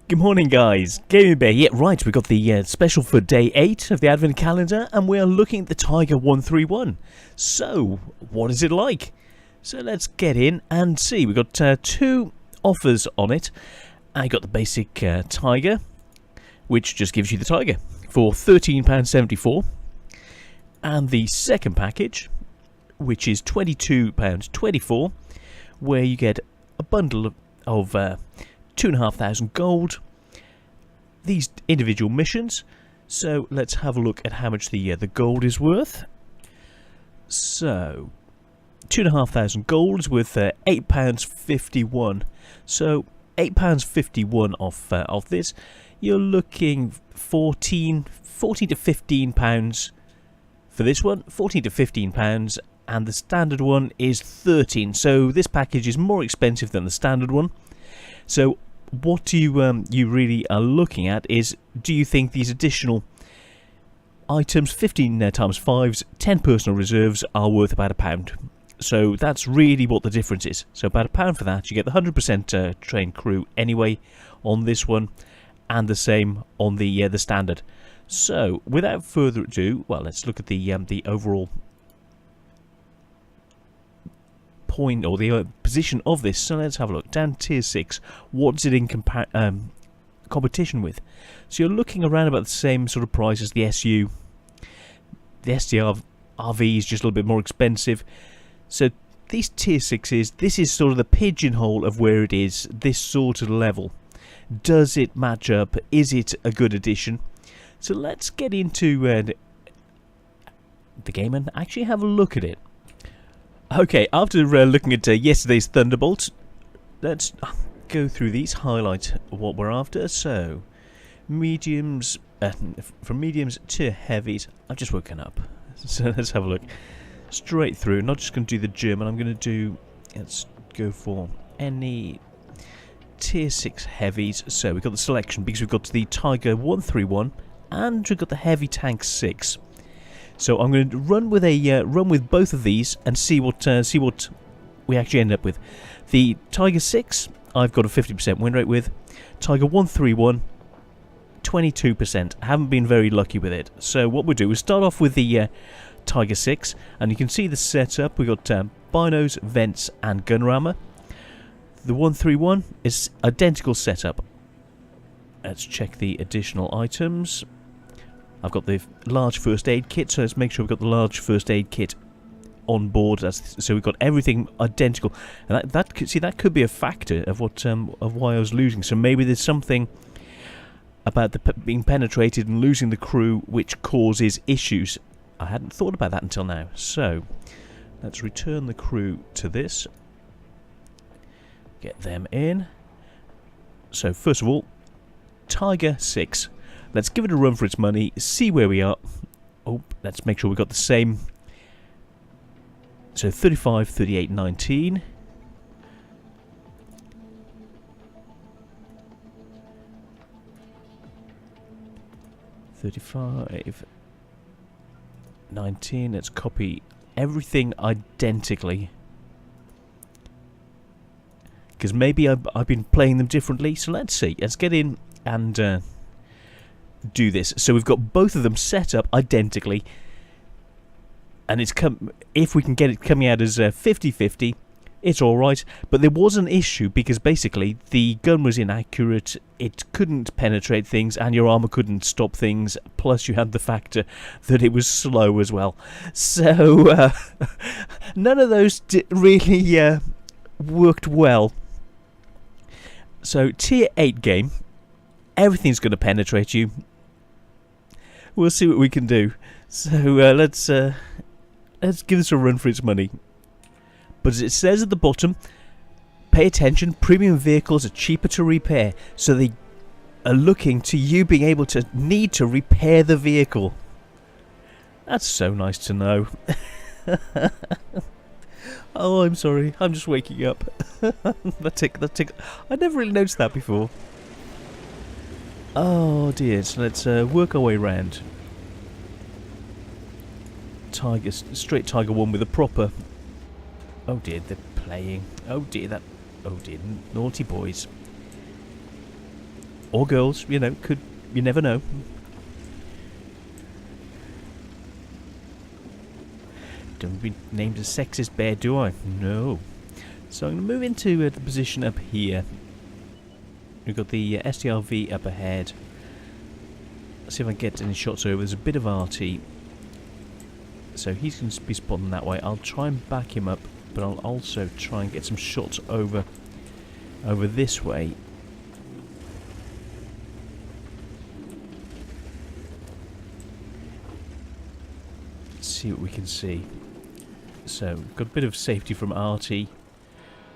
Good morning, guys. Gaming Bear. Yeah, right. We got the special for day 8 of the Advent calendar, and we are looking at the Tiger 131. So, what is it like? So let's get in and see. We've got 2 offers on it. I got the basic Tiger, which just gives you the Tiger for £13.74, and the second package, which is £22.24, where you get a bundle of 2,500 gold, these individual missions. So let's have a look at how much the gold is worth. So 2,500 gold is worth £8.51. So £8.51 off this. You're looking 14 to 15 pounds for this one. 14 to 15 pounds, and the standard one is 13. So this package is more expensive than the standard one. So what you really are looking at is, do you think these additional items, 15 times 5s, 10 personal reserves, are worth about £1? So that's really what the difference is. So about £1 for that. You get the 100% trained crew anyway on this one, and the same on the standard. So without further ado, well, let's look at the overall point, or the position of this. So let's have a look. Down tier 6, what's it in competition with? So you're looking around about the same sort of price as the SU. The STRV is just a little bit more expensive. So these tier 6s, this is sort of the pigeonhole of where it is, this sort of level. Does it match up? Is it a good addition? So let's get into the game and actually have a look at it. Okay, after looking at yesterday's Thunderbolts, let's go through these, highlight what we're after. So, mediums, from mediums to heavies. I've just woken up, so let's have a look. Straight through, not just going to do the German, I'm going to do, let's go for any tier 6 heavies. So we've got the selection, because we've got the Tiger 131, and we've got the Heavy Tank 6. So I'm going to run with both of these and see what we actually end up with. The Tiger 6, I've got a 50% win rate with. Tiger 131, 22%. I haven't been very lucky with it. So what we'll do is start off with the Tiger 6, and you can see the setup. We've got binos, vents, and gun rammer. The 131 is identical setup. Let's check the additional items. I've got the large first aid kit, so let's make sure we've got the large first aid kit on board. So we've got everything identical, and that could be a factor of what of why I was losing. So maybe there's something about being penetrated and losing the crew which causes issues. I hadn't thought about that until now. So let's return the crew to this. Get them in. So first of all, Tiger 6. Let's give it a run for its money, see where we are. Oh, let's make sure we've got the same. So 35, 38, 19. $35, 19. Let's copy everything identically, because maybe I've been playing them differently. So let's see. Let's get in and do this. So we've got both of them set up identically, and it's if we can get it coming out as 50-50, it's alright. But there was an issue, because basically the gun was inaccurate, it couldn't penetrate things, and your armor couldn't stop things, plus you had the factor that it was slow as well. So none of those really worked well. So tier 8 game, everything's going to penetrate you. We'll see what we can do. So let's give this a run for its money. But as it says at the bottom, pay attention, premium vehicles are cheaper to repair. So they are looking to you being able to need to repair the vehicle. That's so nice to know. Oh, I'm sorry. I'm just waking up. That tick. I never really noticed that before. Oh dear, so let's work our way around. Straight Tiger 1 with a proper... Oh dear, they're playing. Oh dear, naughty boys. Or girls, you know, you never know. Don't be named a sexist bear, do I? No. So I'm going to move into the position up here. We've got the STRV up ahead. Let's see if I can get any shots over. There's a bit of RT. So he's going to be spotting that way. I'll try and back him up, but I'll also try and get some shots over this way. Let's see what we can see. So, got a bit of safety from RT.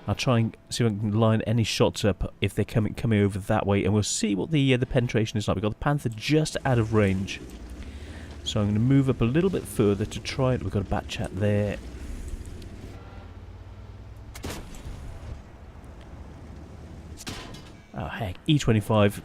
I'll try and see if I can line any shots up if they're coming over that way, and we'll see what the penetration is like. We've got the Panther just out of range. So I'm going to move up a little bit further to try it. We've got a bat chat there. Oh heck, E25.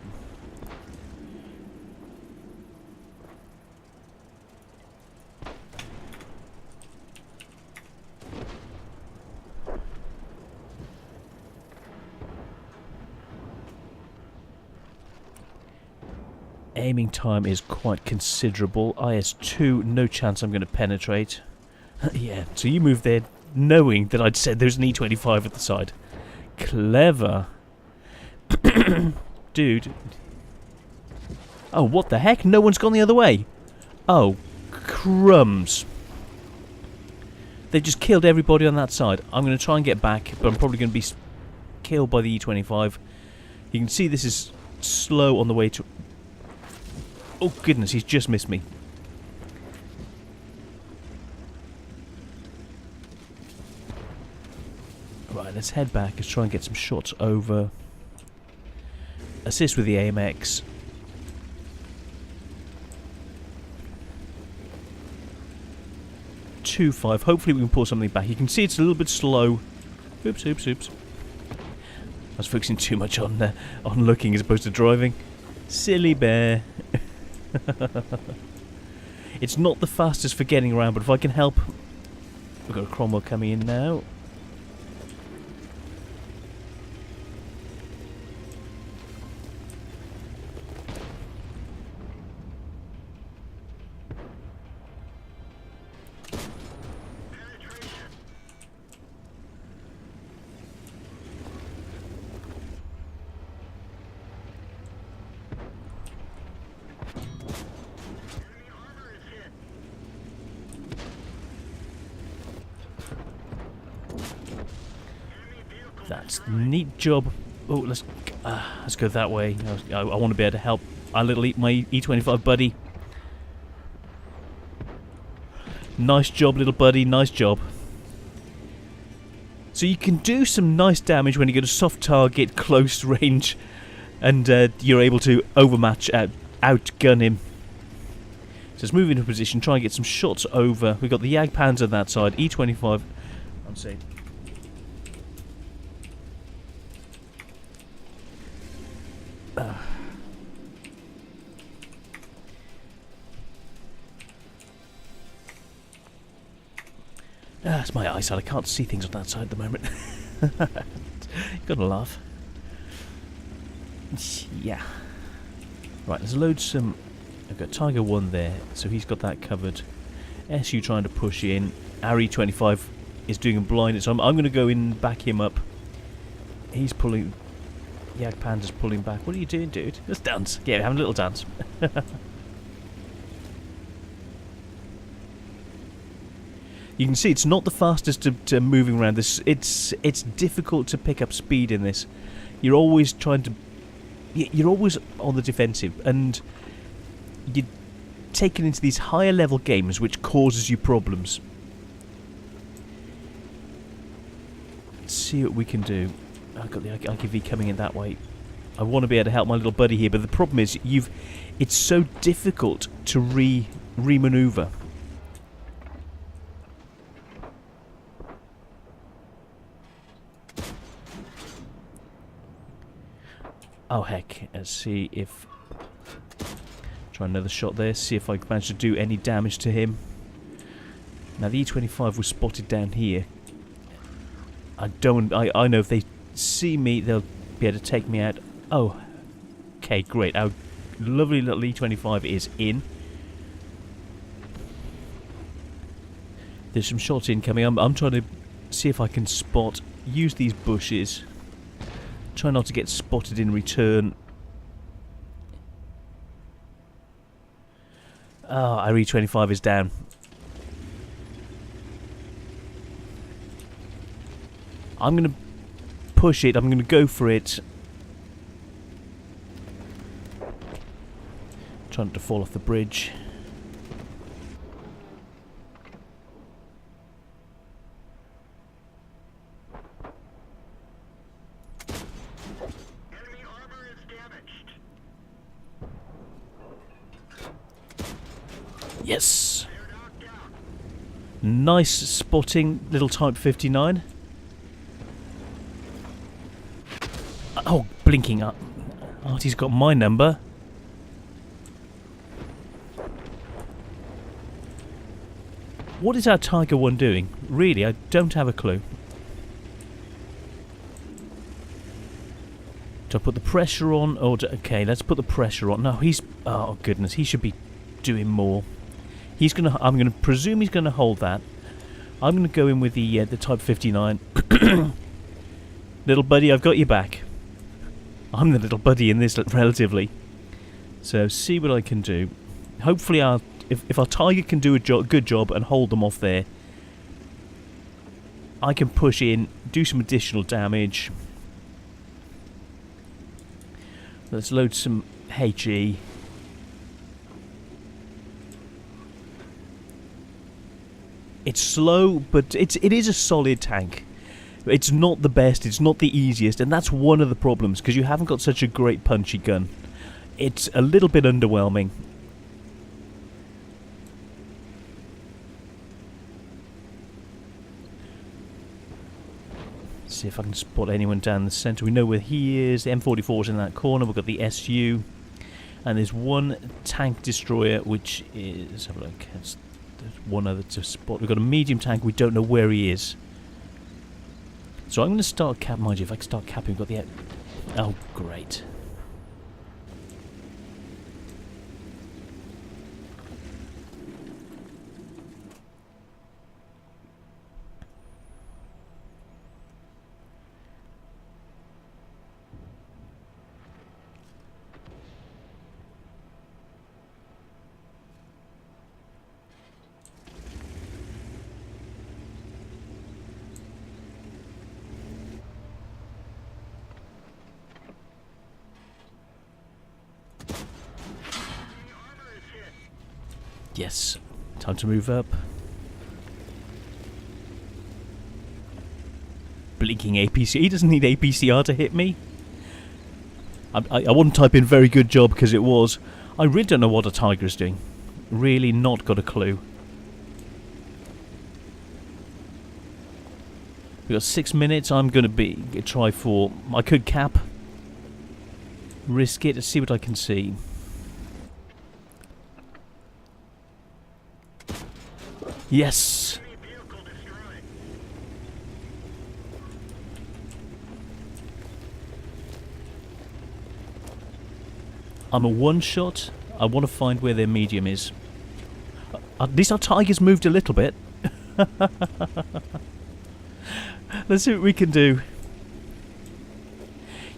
Aiming time is quite considerable. IS-2, no chance I'm going to penetrate. Yeah, so you moved there knowing that I'd said there's an E25 at the side. Clever. Dude. Oh, what the heck? No one's gone the other way. Oh, crumbs. They just killed everybody on that side. I'm going to try and get back, but I'm probably going to be killed by the E25. You can see this is slow on the way to... Oh goodness, he's just missed me. Right, let's head back. Let's try and get some shots over. Assist with the AMX. .25. Hopefully we can pull something back. You can see it's a little bit slow. Oops, oops, oops. I was focusing too much on looking as opposed to driving. Silly bear. It's not the fastest for getting around, but if I can help... We've got a Cromwell coming in now. That's a neat job. Oh, let's go that way. I want to be able to help my E25 buddy. Nice job, little buddy. Nice job. So you can do some nice damage when you get a soft target, close range, and you're able to overmatch, outgun him. So let's move into position, try and get some shots over. We've got the Jagdpanzer on that side, E25. I'm saying. It's my eyesight. I can't see things on that side at the moment. Gotta laugh. Yeah. Right, let's load some... I've got Tiger 1 there, so he's got that covered. SU trying to push in. Our E25 is doing a blind, so I'm going to go in and back him up. He's pulling... Jagdpanzer's pulling back. What are you doing, dude? Let's dance. Yeah, having a little dance. You can see it's not the fastest to moving around this. It's difficult to pick up speed in this. You're always trying to... You're always on the defensive, and you're taken into these higher level games which causes you problems. Let's see what we can do. I've got the IKV coming in that way. I want to be able to help my little buddy here, but the problem is it's so difficult to re-maneuver. Oh heck, let's see if... Try another shot there, see if I can manage to do any damage to him. Now the E25 was spotted down here. I know if they see me, they'll be able to take me out. Oh, Okay, great. Our lovely little E25 is in. There's some shots incoming. I'm trying to see if I can use these bushes. Try not to get spotted in return. Oh, our E25 is down. I'm going to push it. I'm going to go for it. Trying not to fall off the bridge. Enemy armor is damaged. Yes. They're knocked down. Nice spotting, little Type 59. Oh, blinking up. Artie's got my number. What is our Tiger 1 doing? Really, I don't have a clue. Do I put the pressure on? Or okay, let's put the pressure on. No, he's... Oh, goodness, he should be doing more. He's gonna... I'm gonna presume he's gonna hold that. I'm gonna go in with the Type 59. Little buddy, I've got your back. I'm the little buddy in this, relatively. So, see what I can do. Hopefully, if our Tiger can do a good job and hold them off there, I can push in, do some additional damage. Let's load some HE. It's slow, but it is a solid tank. It's not the best, it's not the easiest, and that's one of the problems, because you haven't got such a great punchy gun. It's a little bit underwhelming. See if I can spot anyone down the centre. We know where he is. The M44's in that corner. We've got the SU. And there's one tank destroyer, which is... Have a look. There's one other to spot. We've got a medium tank. We don't know where he is. So I'm going to start cap. Mind you, if I can start capping, we've got the... Oh, great. Yes. Time to move up. Blinking APC. He doesn't need APCR to hit me. I wouldn't type in very good job because it was. I really don't know what a Tiger is doing. Really not got a clue. We've got 6 minutes. I'm going to try for... I could cap. Risk it to see what I can see. Yes! I'm a one-shot. I want to find where their medium is. At least our Tiger's moved a little bit. Let's see what we can do.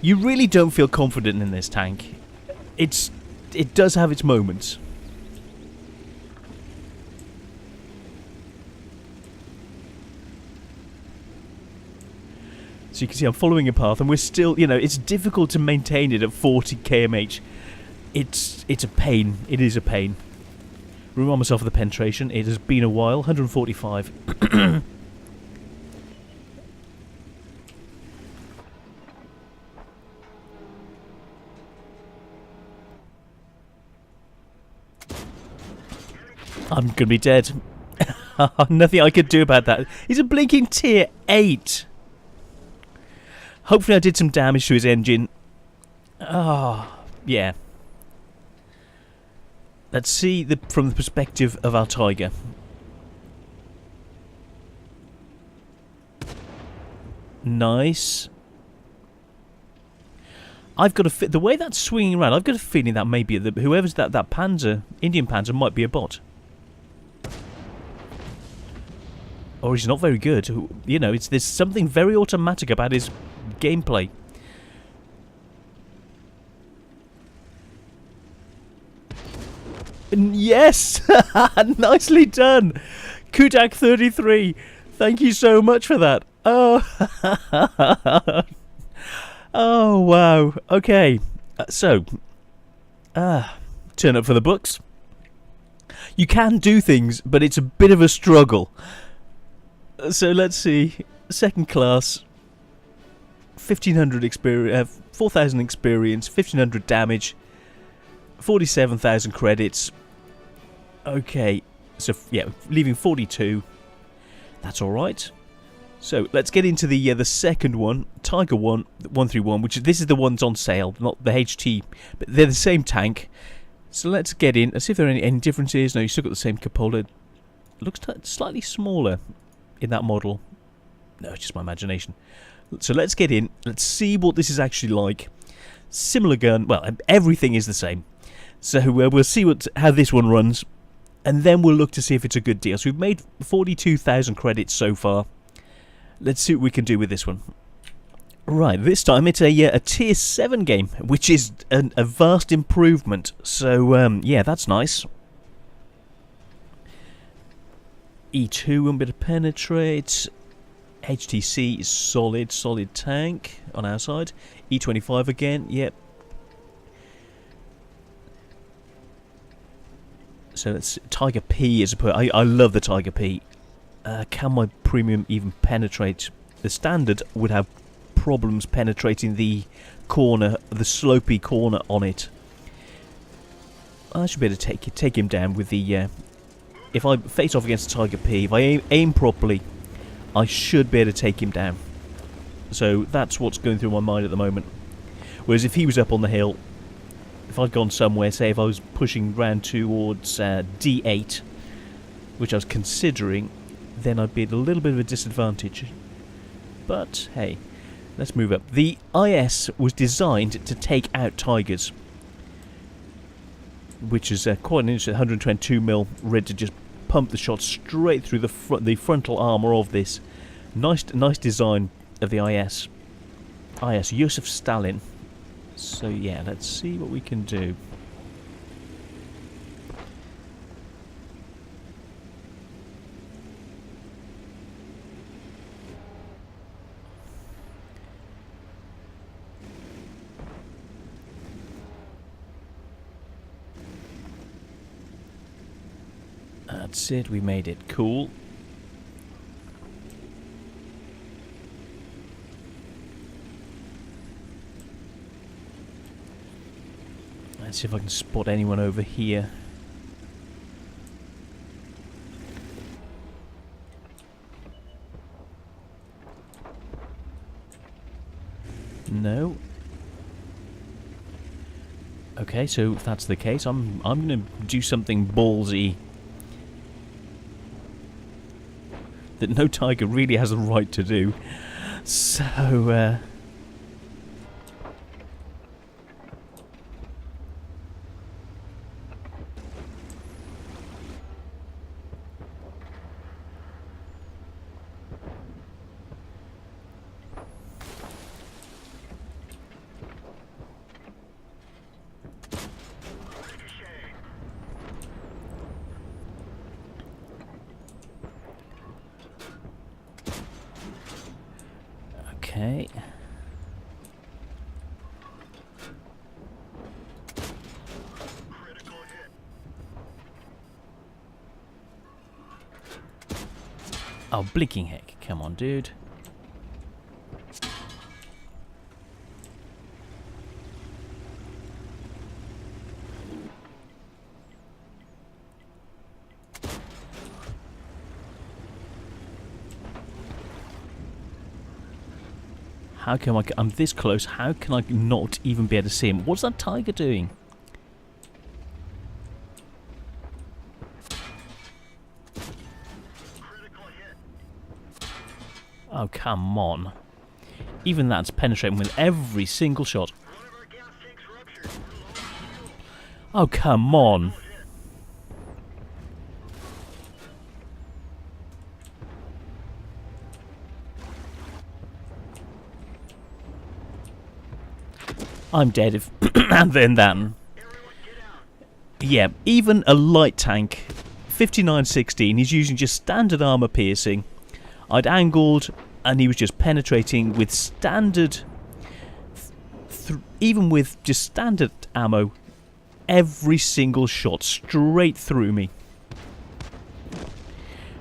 You really don't feel confident in this tank. It does have its moments. So you can see I'm following a path, and we're still, you know, it's difficult to maintain it at 40 kmh. It's a pain. It is a pain. Remind myself of the penetration. It has been a while. 145. I'm gonna be dead. Nothing I could do about that. He's a blinking tier 8. Hopefully I did some damage to his engine. Ah, yeah. Let's see from the perspective of our Tiger. Nice. I've got the way that's swinging around. I've got a feeling that maybe whoever's that Panzer, Indian Panzer, might be a bot. Or he's not very good. You know, there's something very automatic about his gameplay. Yes! Nicely done! Kudak 33. Thank you so much for that. Oh, oh wow. Okay. Turn up for the books. You can do things, but it's a bit of a struggle. So let's see. Second class. 1500 experience, 4000 experience, 1500 damage, 47,000 credits. Okay. So yeah, leaving 42. That's all right. So let's get into the second one, Tiger 131, which this is the one that's on sale, not the HT, but they're the same tank. So let's get in. Let's see if there are any differences. No, you still got the same cupola. It looks slightly smaller in that model. No, it's just my imagination. So let's get in. Let's see what this is actually like. Similar gun. Well, everything is the same. So we'll see how this one runs. And then we'll look to see if it's a good deal. So we've made 42,000 credits so far. Let's see what we can do with this one. Right, this time it's a tier 7 game, which is a vast improvement. So, yeah, that's nice. E2 and bit of penetrate. HTC is solid tank on our side. E25 again, yep. So that's Tiger P as I love the Tiger P. Can my premium even penetrate? The standard would have problems penetrating the corner, the slopey corner on it. I should be able to take him down with the. If I face off against Tiger P, if I aim properly, I should be able to take him down. So that's what's going through my mind at the moment. Whereas if he was up on the hill, if I'd gone somewhere, say if I was pushing round towards D8, which I was considering, then I'd be at a little bit of a disadvantage. But hey, let's move up. The IS was designed to take out Tigers, which is quite an interesting 122mm, ready to just pump the shot straight through the frontal armour of this. Nice design of the IS. IS, Yusuf Stalin. So yeah, let's see what we can do. That's it, we made it. Cool. Let's see if I can spot anyone over here. No. Okay, so if that's the case, I'm going to do something ballsy that no Tiger really has a right to do. So, okay. Oh, blinking heck. Come on, dude. How can I'm this close, how can I not even be able to see him? What's that Tiger doing? Oh, come on. Even that's penetrating with every single shot. One of our Oh, come on. I'm dead if... and then that. Everyone get out. Yeah, even a light tank, 5916, he's using just standard armor piercing. I'd angled, and he was just penetrating with standard... even with just standard ammo, every single shot straight through me.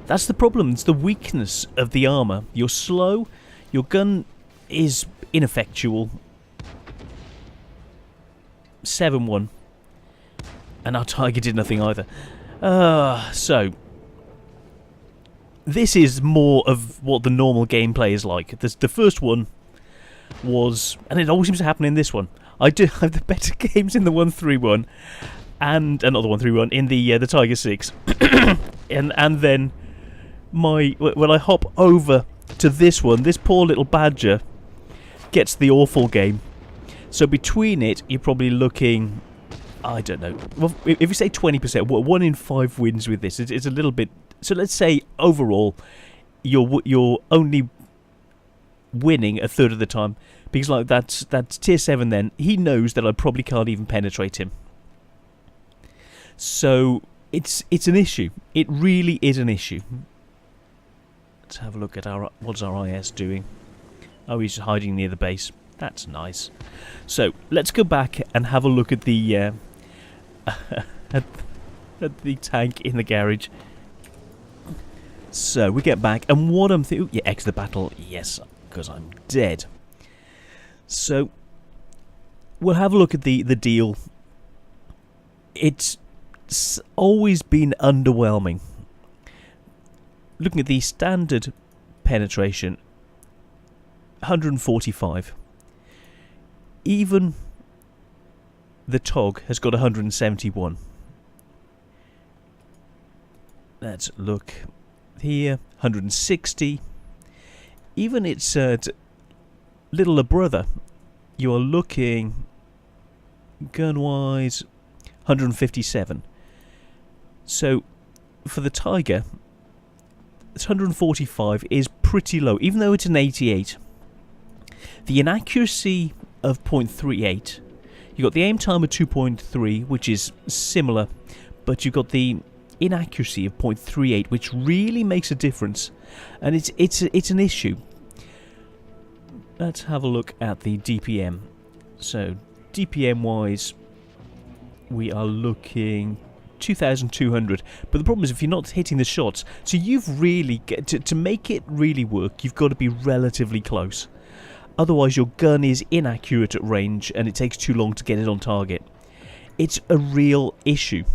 That's the problem. It's the weakness of the armor. You're slow, your gun is ineffectual. 7-1. And our Tiger did nothing either. So, this is more of what the normal gameplay is like. The first one was, and it always seems to happen in this one, I do have the better games in the 131 and not the 131 in the Tiger 6, and then when I hop over to this one, this poor little badger gets the awful game. So between it, you're probably looking, I don't know. Well, if you say 20%, 1 in 5 wins with this. It's a little bit. So let's say overall, you're only winning a third of the time, because like that's tier 7. Then he knows that I probably can't even penetrate him. So it's an issue. It really is an issue. Let's have a look at what's our IS doing. Oh, he's hiding near the base. That's nice. So let's go back and have a look at the at the tank in the garage. So we get back, and what I'm thinking, yeah, exit the battle, yes, because I'm dead. So we'll have a look at the deal. It's always been underwhelming. Looking at the standard penetration, 145. Even the TOG has got 171. Let's look here, 160. Even its littler brother, you are looking gun-wise 157. So for the Tiger, it's 145 is pretty low, even though it's an 88. The inaccuracy of 0.38. You've got the aim time of 2.3, which is similar, but you've got the inaccuracy of 0.38, which really makes a difference, and it's an issue. Let's have a look at the DPM. So DPM wise, we are looking 2,200, but the problem is if you're not hitting the shots, so you've really to make it really work, you've got to be relatively close. Otherwise your gun is inaccurate at range and it takes too long to get it on target. It's a real issue.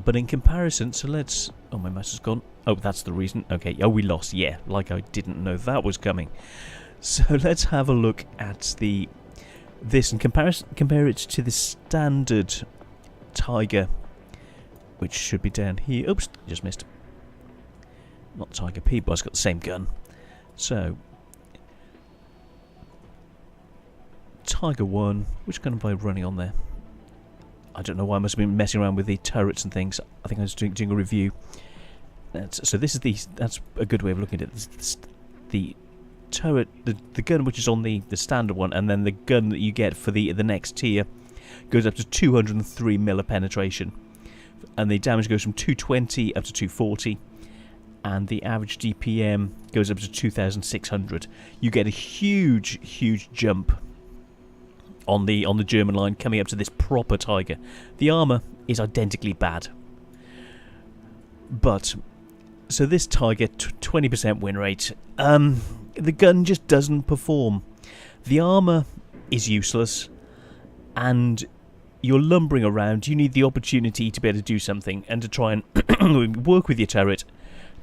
But in comparison, so let's... Oh, my mouse is gone. Oh, that's the reason. Okay, oh, we lost. Yeah, like I didn't know that was coming. So let's have a look at this and compare it to the standard Tiger, which should be down here. Oops, just missed. Not Tiger P, but it's got the same gun. So... Tiger 1, which gun am I running on there? I don't know why I must have been messing around with the turrets and things. I think I was doing a review. So this is that's a good way of looking at it. The turret, the gun which is on the standard one, and then the gun that you get for the next tier goes up to 203 mil penetration, and the damage goes from 220 up to 240, and the average DPM goes up to 2,600. You get a huge jump on the German line coming up to this proper Tiger. The armour is identically bad. But, so this Tiger, 20% win rate, the gun just doesn't perform. The armour is useless, and you're lumbering around. You need the opportunity to be able to do something, and to try and work with your turret,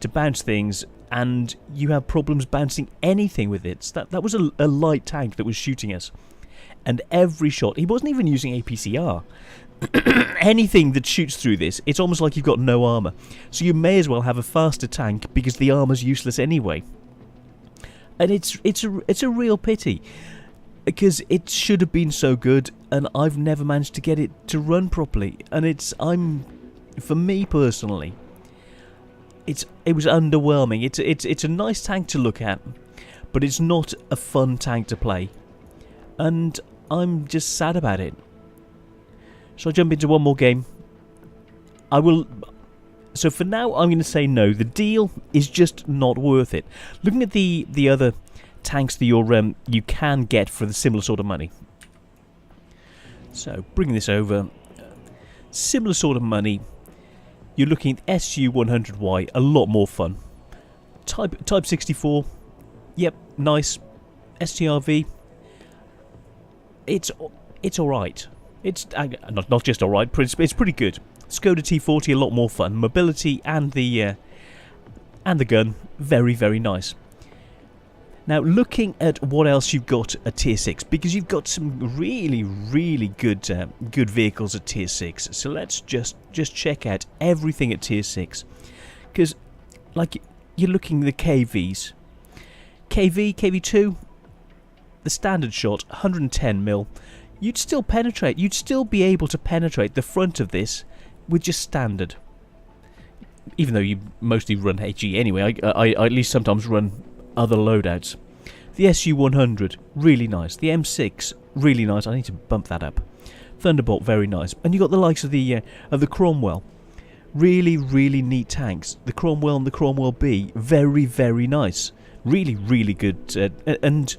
to bounce things, and you have problems bouncing anything with it. That was a light tank that was shooting us. And every shot, he wasn't even using APCR. Anything that shoots through this, it's almost like you've got no armour. So you may as well have a faster tank because the armour's useless anyway. And it's a real pity. because it should have been so good, and I've never managed to get it to run properly. And for me personally, it was underwhelming. It's a nice tank to look at, but it's not a fun tank to play, and I'm just sad about it. So I jump into one more game. So for now, I'm going to say no. The deal is just not worth it. Looking at the other tanks that you can get for the similar sort of money. So bringing this over, similar sort of money. You're looking at SU-100Y, a lot more fun. Type 64, yep, nice. STRV, it's all right. It's not just all right, but it's pretty good. Skoda T40, a lot more fun. Mobility and the gun, very, very nice. Now, looking at what else you've got at Tier 6, because you've got some really, really good vehicles at Tier 6. So let's just check out everything at Tier 6. Because, like, you're looking at the KVs. KV2, the standard shot, 110mm. You'd still be able to penetrate the front of this with just standard. Even though you mostly run HE anyway, I at least sometimes run other loadouts. The SU-100, really nice. The M6, really nice. I need to bump that up. Thunderbolt, very nice. And you got the likes of the Cromwell. Really, really neat tanks. The Cromwell and the Cromwell B, very, very nice. Really, really good. And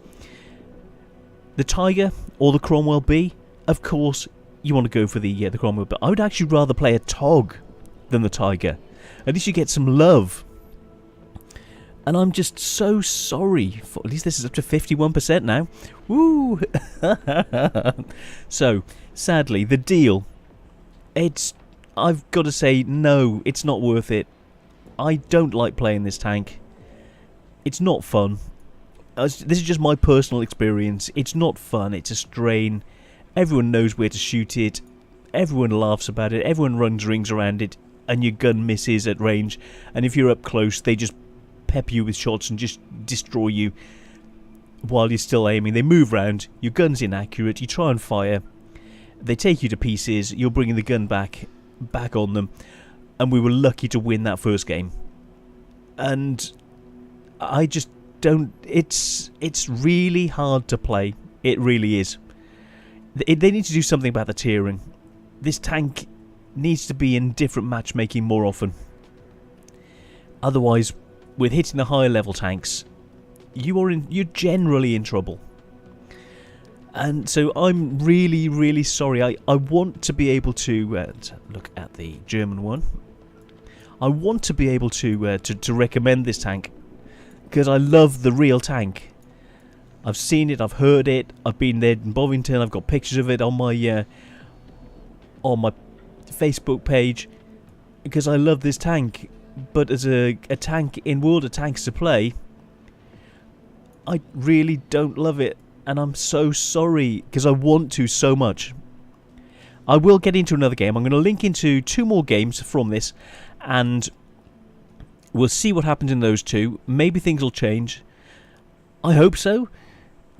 the Tiger or the Cromwell B, of course, you want to go for the Cromwell. But I would actually rather play a TOG than the Tiger. At least you get some love. And I'm just so sorry. At least this is up to 51% now. Woo! So, sadly, the deal. I've got to say, no, it's not worth it. I don't like playing this tank. It's not fun. This is just my personal experience. It's not fun. It's a strain. Everyone knows where to shoot it. Everyone laughs about it. Everyone runs rings around it. And your gun misses at range. And if you're up close, they just pepper you with shots and just destroy you while you're still aiming. They move around. Your gun's inaccurate. You try and fire. They take you to pieces. You're bringing the gun back on them. And we were lucky to win that first game. And I just don't... It's really hard to play. It really is. They need to do something about the tiering. This tank needs to be in different matchmaking more often. Otherwise, with hitting the higher level tanks, you're generally in trouble. And so I'm really, really sorry. I want to be able to look at the German one. I want to be able to recommend this tank because I love the real tank. I've seen it, I've heard it, I've been there in Bovington, I've got pictures of it on my Facebook page because I love this tank. But as a tank in World of Tanks to play, I really don't love it, and I'm so sorry because I want to so much. I will get into another game. I'm going to link into 2 more games from this, and we'll see what happens in those 2. Maybe things will change. I hope so.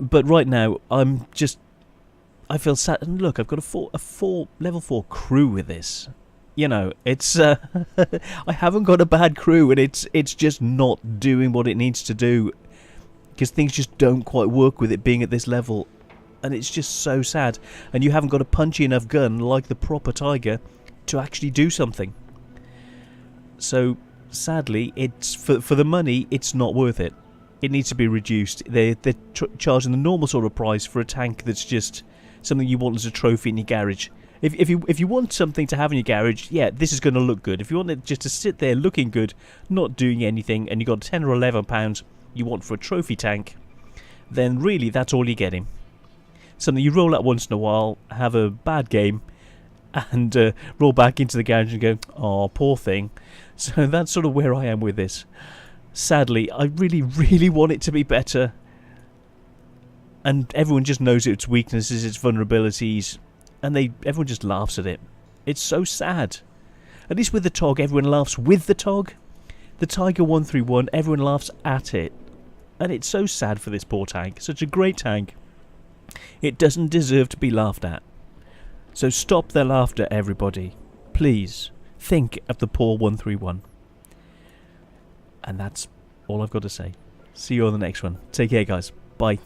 But right now, I feel sad. And look, I've got a level 4 crew with this. You know, it's I haven't got a bad crew, and it's just not doing what it needs to do because things just don't quite work with it being at this level, and it's just so sad. And you haven't got a punchy enough gun like the proper Tiger to actually do something. So sadly, it's for the money, it's not worth it. It needs to be reduced. They're charging the normal sort of price for a tank that's just something you want as a trophy in your garage. If you want something to have in your garage, yeah, this is going to look good. If you want it just to sit there looking good, not doing anything, and you got £10 or £11 you want for a trophy tank, then really that's all you're getting. Something you roll out once in a while, have a bad game, and roll back into the garage and go, oh, poor thing. So that's sort of where I am with this. Sadly, I really, really want it to be better. And everyone just knows its weaknesses, its vulnerabilities, and everyone just laughs at it. It's so sad. At least with the TOG, everyone laughs with the TOG. The Tiger 131, everyone laughs at it. And it's so sad for this poor tank. Such a great tank. It doesn't deserve to be laughed at. So stop the laughter, everybody. Please, think of the poor 131. And that's all I've got to say. See you on the next one. Take care, guys. Bye.